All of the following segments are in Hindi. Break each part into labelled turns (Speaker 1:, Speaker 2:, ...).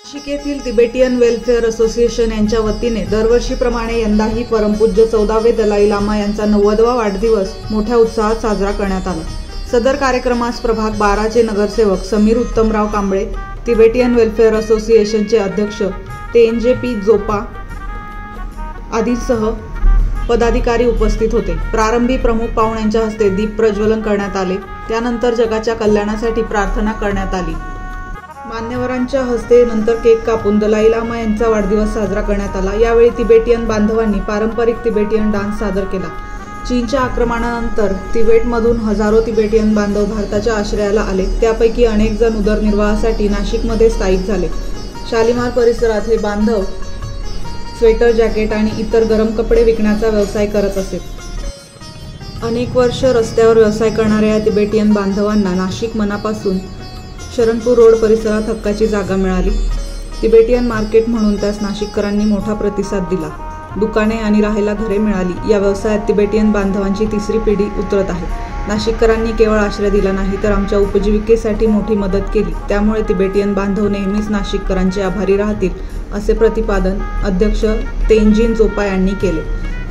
Speaker 1: नाशिक येथील तिबेटियन वेलफेअर असोसिएशन यांच्या वतीने दरवर्षीप्रमाणे यंदाही परमपूज्य 14वे दलाई लामा यांचा 90वा वाढदिवस मोठ्या उत्साहात साजरा करण्यात आला। सदर कार्यक्रमास प्रभाग 12चे नगरसेवक समीर उत्तमराव कांबळे, तिबेटियन वेलफेअर असोसिएशनचे अध्यक्ष तेंजे जोपा आदींसह पदाधिकारी उपस्थित होते। प्रारंभी प्रमुख पाहुण्यांच्या हस्ते दीप प्रज्वलन करण्यात आले। त्यानंतर जगाच्या कल्याणासाठी प्रार्थना करण्यात आली। मान्यवरांच्या हस्ते नंतर केक कापून दलाई लामा यांचा वाढदिवस साजरा करण्यात आला। यावेळी तिबेटियन बांधवांनी पारंपरिक तिबेटियन डान्स सादर केला। चीनच्या आक्रमणानंतर तिबेटमधून हजारो तिबेटियन बांधव भारताच्या आश्रयाला आले। त्यापैकी अनेक जण उदरनिर्वाहासाठी नाशिकमध्ये स्थायिक झाले। शालिमार परिसरात हे बांधव स्वेटर, जॅकेट आणि इतर गरम कपडे विकण्याचा व्यवसाय करत असत। अनेक वर्ष रस्त्यावर व्यवसाय करणाऱ्या या तिबेटियन बांधवांना नाशिक मनापासून शरणपूर रोड परिसरात हक्काची जागा मिळाली। तिबेटियन मार्केट म्हणून त्यास नाशिककरांनी मोठा प्रतिसाद दिला। दुकाने आणि राहायला घरे मिळाली। या व्यवसायात तिबेटियन बांधवांची तिसरी पिढी उतरत आहे। नाशिककरांनी केवळ आश्रय दिला नाही तर आमच्या उपजीविकेसाठी मोठी मदत केली। त्यामुळे तिबेटियन बांधव नेहमीच नाशिककरांचे आभारी राहतील, असे प्रतिपादन अध्यक्ष तेंजे जोपा यांनी केले।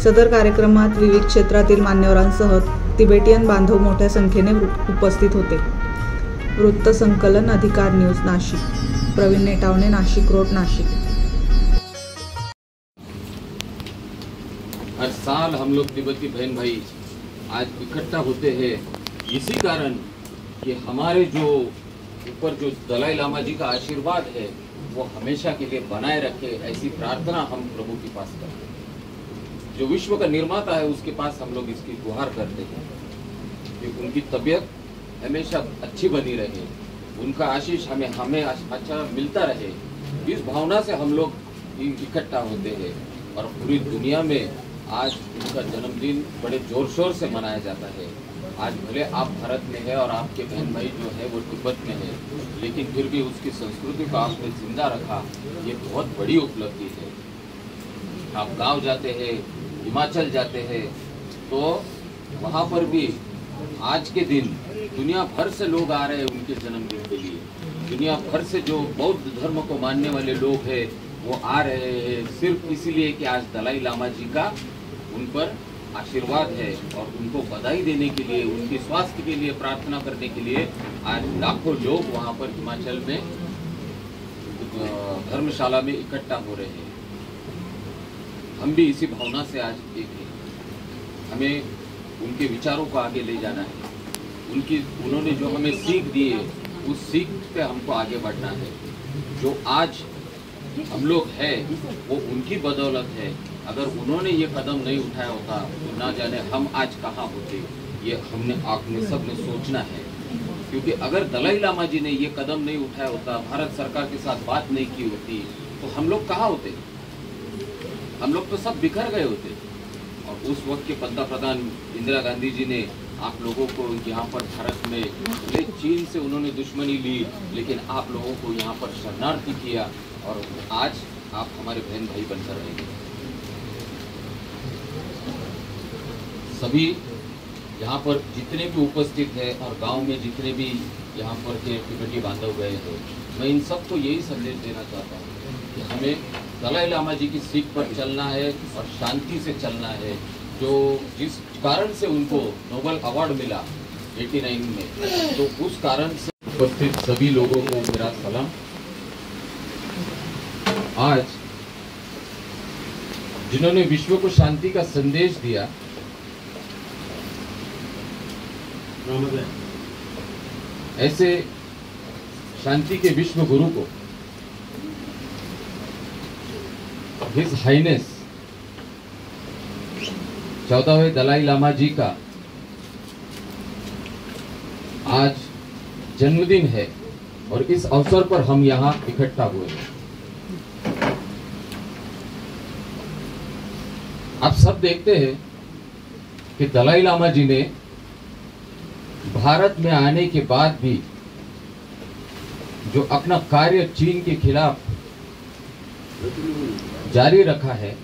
Speaker 1: सदर कार्यक्रमात विविध क्षेत्रातील मान्यवरांसह तिबेटियन बांधव मोठ्या संख्येने उपस्थित होते। वृत्त संकलन अधिकार न्यूज नाशिक, प्रवीण नेटावणे, नाशिक रोड, नाशिक।
Speaker 2: हर साल हम लोग तिब्बती बहन भाई आज इकट्ठा होते हैं इसी कारण कि हमारे जो ऊपर जो दलाई लामा जी का आशीर्वाद है वो हमेशा के लिए बनाए रखे, ऐसी प्रार्थना हम प्रभु के पास करते हैं। जो विश्व का निर्माता है उसके पास हम लोग इसकी गुहार करते हैं कि उनकी तबीयत हमेशा अच्छी बनी रहे, उनका आशीष हमें अच्छा मिलता रहे। इस भावना से हम लोग इकट्ठा होते हैं और पूरी दुनिया में आज उनका जन्मदिन बड़े जोर शोर से मनाया जाता है। आज भले आप भारत में है और आपके बहन भाई जो है वो तिब्बत में है, लेकिन फिर भी उसकी संस्कृति को आपने जिंदा रखा, ये बहुत बड़ी उपलब्धि है। आप गांव जाते हैं, हिमाचल जाते हैं, तो वहाँ पर भी आज के दिन दुनिया भर से लोग आ रहे हैं उनके जन्मदिन के लिए। दुनिया भर से जो बौद्ध धर्म को मानने वाले लोग हैं वो आ रहे हैं सिर्फ इसीलिए कि आज दलाई लामा जी का उन पर आशीर्वाद है और उनको बधाई देने के लिए, उनके स्वास्थ्य के लिए प्रार्थना करने के लिए आज लाखों लोग वहाँ पर हिमाचल में धर्मशाला में इकट्ठा हो रहे हैं। हम भी इसी भावना से आज एक हैं। हमें उनके विचारों को आगे ले जाना है। उन्होंने जो हमें सीख दी है उस सीख पे हमको आगे बढ़ना है। जो आज हम लोग हैं वो उनकी बदौलत है। अगर उन्होंने ये कदम नहीं उठाया होता तो ना जाने हम आज कहाँ होते। ये आपने सब ने सोचना है, क्योंकि अगर दलाई लामा जी ने ये कदम नहीं उठाया होता, भारत सरकार के साथ बात नहीं की होती, तो हम लोग कहाँ होते? हम लोग तो सब बिखर गए होते। और उस वक्त के पंतप्रधान इंदिरा गांधी जी ने आप लोगों को यहाँ पर भारत में चीन से उन्होंने दुश्मनी ली, लेकिन आप लोगों को यहाँ पर शरणार्थी किया और आज आप हमारे बहन भाई बनकर रहेंगे। सभी यहाँ पर जितने भी उपस्थित हैं और गांव में जितने भी यहाँ पर के तिब्बती बांधव गए हैं, मैं इन सबको यही संदेश देना चाहता हूँ कि हमें दलाई लामा जी की सीख पर चलना है और शांति से चलना है। जो जिस कारण से उनको नोबेल अवार्ड मिला 89 में, तो उस कारण से उपस्थित सभी लोगों को मेरा सलाम। आज जिन्होंने विश्व को शांति का संदेश दिया, ऐसे शांति के विश्व गुरु को हिज हाइनेस 14वें दलाई लामा जी का आज जन्मदिन है और इस अवसर पर हम यहाँ इकट्ठा हुए हैं। आप सब देखते हैं कि दलाई लामा जी ने भारत में आने के बाद भी जो अपना कार्य चीन के खिलाफ जारी रखा है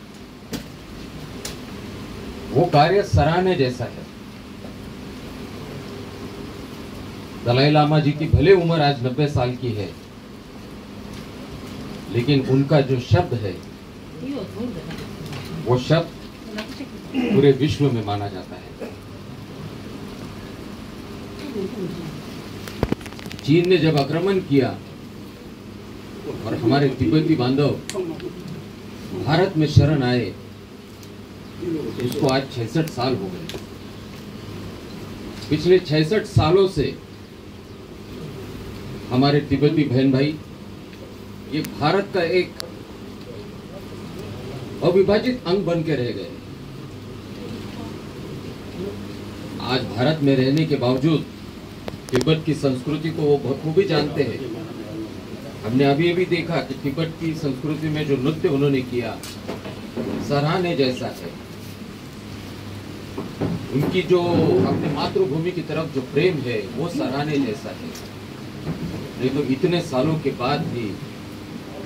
Speaker 2: वो कार्य सराहने जैसा है। दलाई लामा जी की भले उम्र आज 90 साल की है, लेकिन उनका जो शब्द है वो शब्द पूरे विश्व में माना जाता है। चीन ने जब आक्रमण किया और हमारे तिब्बती बांधव भारत में शरण आए, इसको आज 66 साल हो गए। पिछले 66 सालों से हमारे तिब्बती बहन भाई ये भारत का एक अविभाजित अंग बन के रह गए। आज भारत में रहने के बावजूद तिब्बत की संस्कृति को वो बखूबी जानते हैं। हमने अभी देखा कि तिब्बत की संस्कृति में जो नृत्य उन्होंने किया सराहने जैसा है। उनकी जो अपने मातृभूमि की तरफ जो प्रेम है वो सराहने जैसा है। नहीं तो इतने सालों के बाद भी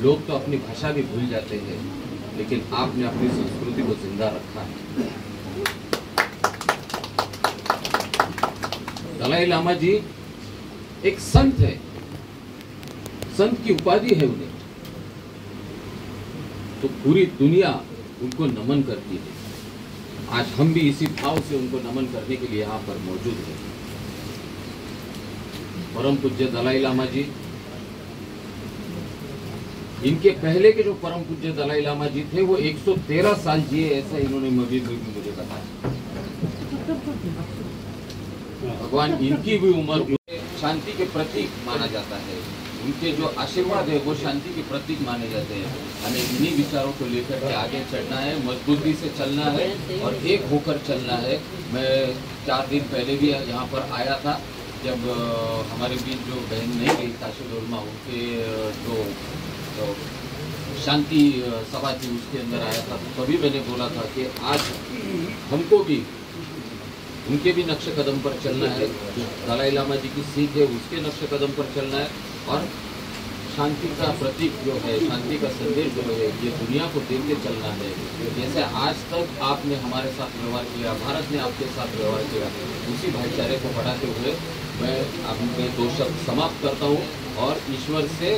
Speaker 2: लोग तो अपनी भाषा भी भूल जाते हैं, लेकिन आपने अपनी संस्कृति को जिंदा रखा है। दलाई लामा जी एक संत है, संत की उपाधि है उन्हें, तो पूरी दुनिया उनको नमन करती है। आज हम भी इसी भाव से उनको नमन करने के लिए यहाँ पर मौजूद हैं। परम पूज्य दलाई लामा जी, इनके पहले के जो परम पूज्य दलाई लामा जी थे वो 113 साल जिए, ऐसा इन्होंने मुझे बताया। भगवान इनकी भी उम्र शांति के प्रतीक माना जाता है। उनके जो आशीर्वाद है वो शांति के प्रतीक माने जाते हैं। हमें इन्हीं विचारों को लेकर के आगे चढ़ना है, मजबूती से चलना है और एक होकर चलना है। मैं 4 दिन पहले भी यहाँ पर आया था, जब हमारे बीच जो बहन नहीं गई ताशिद उलमा, उनके जो शांति सभा थी उसके अंदर आया था, तो तभी मैंने बोला था कि आज हमको भी उनके भी नक्शे कदम पर चलना है। दलाई लामा जी की सीख है उसके नक्शे कदम पर चलना है और शांति का प्रतीक जो है, शांति का संदेश जो है, ये दुनिया को देते चलना है। जैसे आज तक आपने हमारे साथ व्यवहार किया, भारत ने आपके साथ व्यवहार किया, उसी भाईचारे को बढ़ाते हुए मैं अपने 2 शब्द समाप्त करता हूँ और ईश्वर से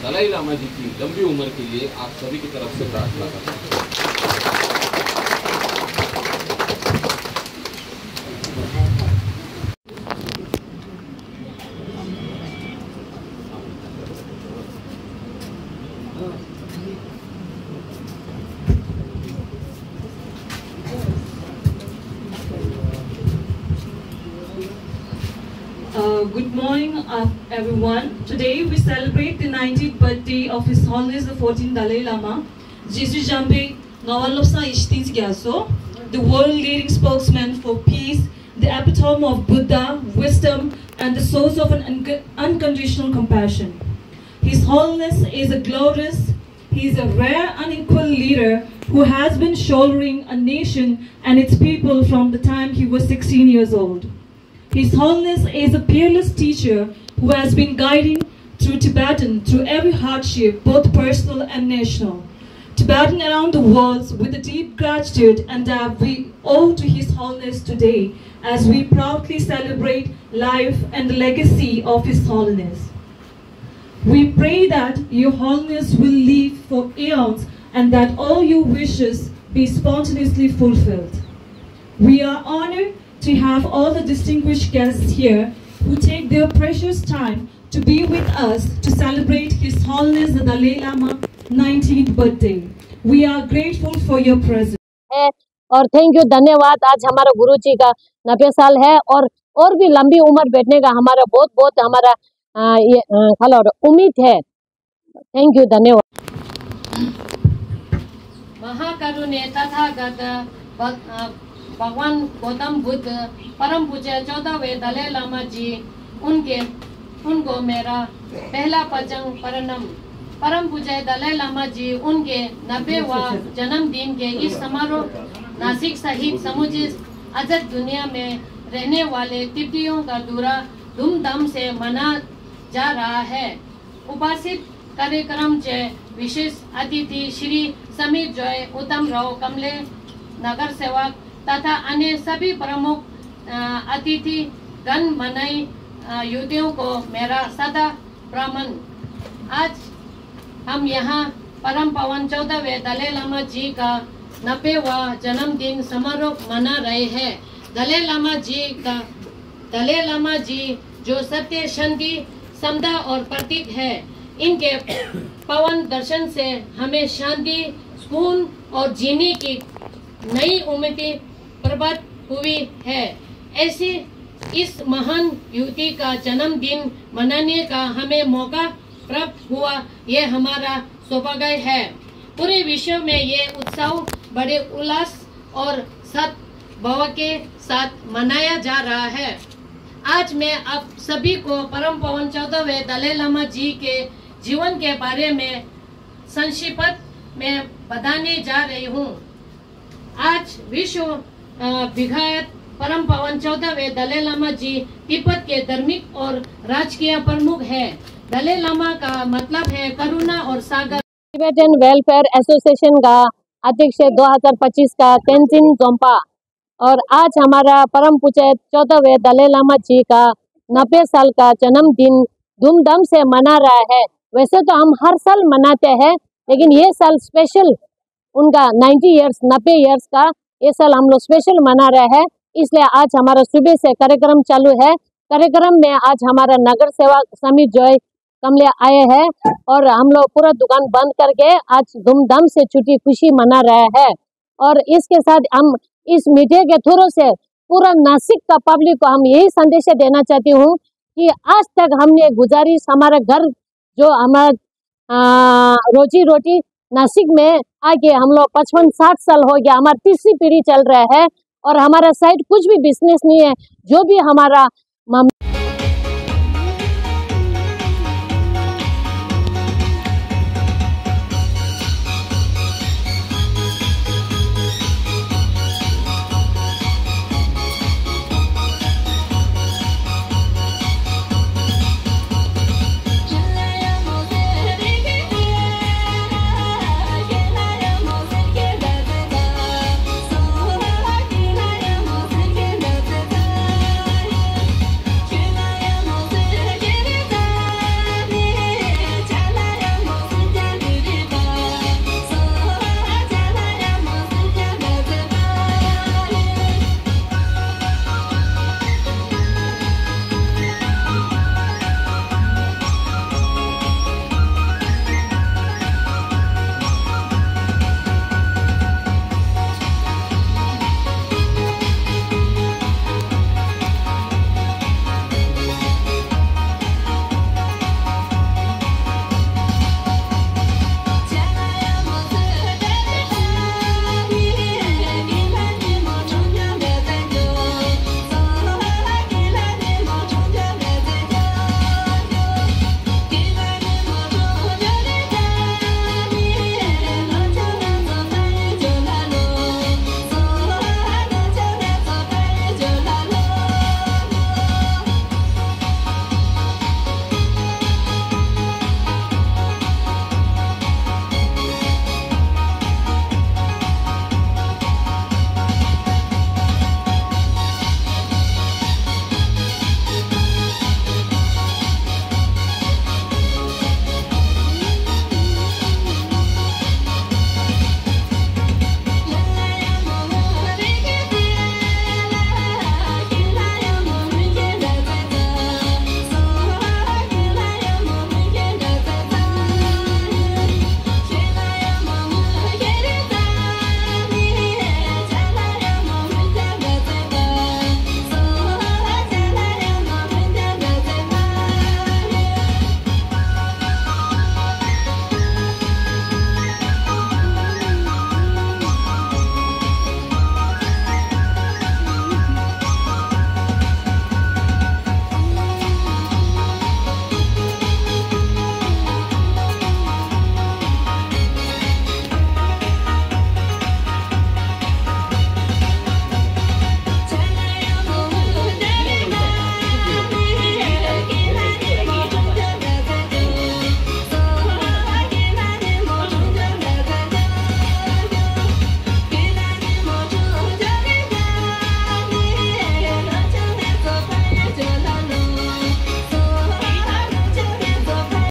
Speaker 2: दलाई लामा जी की लंबी उम्र के लिए आप सभी की तरफ से प्रार्थना करता हूँ।
Speaker 3: Good morning, everyone. Today we celebrate the 90th birthday of His Holiness the 14th Dalai Lama, Jesus Jambe Nawalopsa Ishtins Gyaso, the world-leading spokesman for peace, the epitome of Buddha, wisdom, and the source of an unconditional compassion. His Holiness is a glorious, he is a rare, unequal leader who has been shouldering a nation and its people from the time he was 16 years old. His Holiness is a peerless teacher who has been guiding through Tibetan through every hardship, both personal and national. Tibetan around the world with a deep gratitude and that we owe to His Holiness today as we proudly celebrate life and the legacy of His Holiness. We pray that Your Holiness will live for eons and that all your wishes be spontaneously fulfilled. We are honored to have all the distinguished guests here who take their precious time to be with us to celebrate His Holiness the Dalai Lama 19th birthday. We are grateful for your presence.
Speaker 4: और थैंक यू, धन्यवाद। आज हमारा गुरु जी का 90 साल है और भी लंबी उम्र बैठने का हमारा बहुत हमारा उम्मीद है। थैंक यू, धन्यवाद।
Speaker 5: महाकरुणे तथागत भगवान गौतम बुद्ध परम पूज्य 14वें दलाई लामा जी, उनको मेरा पहला प्रणाम। परम पूज्य दलाई लामा जी उनके 90वां जन्मदिन के इस समारोह नासिक सहित समूची आजाद दुनिया में रहने वाले तिब्बतियों का दौरा धूमधाम से मना जा रहा है। उपस्थित कार्यक्रम के विशेष अतिथि श्री समीर जॉय, उत्तम राव, कमले नगर सेवक तथा अन्य सभी प्रमुख अतिथि गण मनाई युवतियों को मेरा सदा प्रणाम। आज हम यहाँ परम पावन 14वें दलाई लामा जी का 90वां जन्मदिन समारोह मना रहे हैं। दलाई लामा जी जो सत्य, शांति, समता और प्रतीक है। इनके पावन दर्शन से हमें शांति, सुकून और जीने की नई उम्मीदें प्रकट हुई है। ऐसे इस महान युवती का जन्मदिन मनाने का हमें मौका प्राप्त हुआ, ये हमारा सौभाग्य है। पूरे विश्व में ये उत्सव बड़े उल्लास और सद्भाव के साथ मनाया जा रहा है। आज मैं आप सभी को परम पावन 14वें दलाई लामा जी के जीवन के बारे में संक्षिप्त में बताने जा रही हूँ। आज विश्व विख्यात परम पावन 14वें दलाई लामा जी तिब्बत के धार्मिक और राजकीय प्रमुख है। दलाई लामा का मतलब है करुणा और सागर।
Speaker 4: टिबेटन वेलफेयर एसोसिएशन का अध्यक्ष 2025 का तेंजिन जोंपा। और आज हमारा परम पूज्य 14वें दलाई लामा जी का 90 साल का जन्मदिन धूमधाम से मना रहा है। वैसे तो हम हर साल मनाते हैं, लेकिन ये साल स्पेशल उनका 90 ईयर्स का ये साल हम लोग स्पेशल मना रहे हैं। इसलिए आज हमारा सुबह से कार्यक्रम चालू है। कार्यक्रम में आज हमारा नगर सेवक समीर जॉय कमले आए हैं और हम लोग पूरा दुकान बंद करके आज धूमधाम से छुट्टी खुशी मना रहे हैं। और इसके साथ हम इस मीडिया के थ्रू से पूरा नासिक का पब्लिक को हम यही संदेश देना चाहती हूँ कि आज तक हमने गुजारिश हमारा घर जो हमारा रोजी रोटी नासिक में आके हम लोग 55-60 साल हो गया, हमारी तीसरी पीढ़ी चल रहा है और हमारा साइड कुछ भी बिजनेस नहीं है। जो भी हमारा